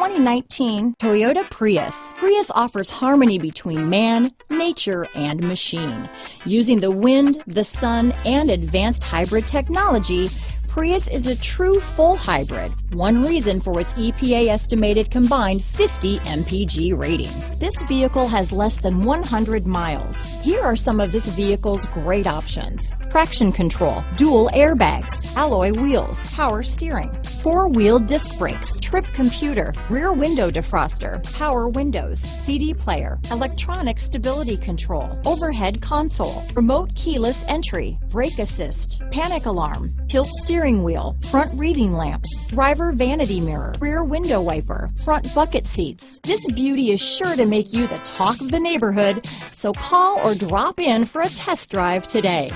2019 Toyota Prius. Prius offers harmony between man, nature, and machine. Using the wind, the sun, and advanced hybrid technology, Prius is a true full hybrid, one reason for its EPA estimated combined 50 MPG rating. This vehicle has less than 100 miles. Here are some of this vehicle's great options: traction control, dual airbags, alloy wheels, power steering, four-wheel disc brakes, trip computer, rear window defroster, power windows, CD player, electronic stability control, overhead console, remote keyless entry, brake assist, panic alarm, tilt steering wheel, front reading lamps, driver vanity mirror, rear window wiper, front bucket seats. This beauty is sure to make you the talk of the neighborhood, so call or drop in for a test drive today.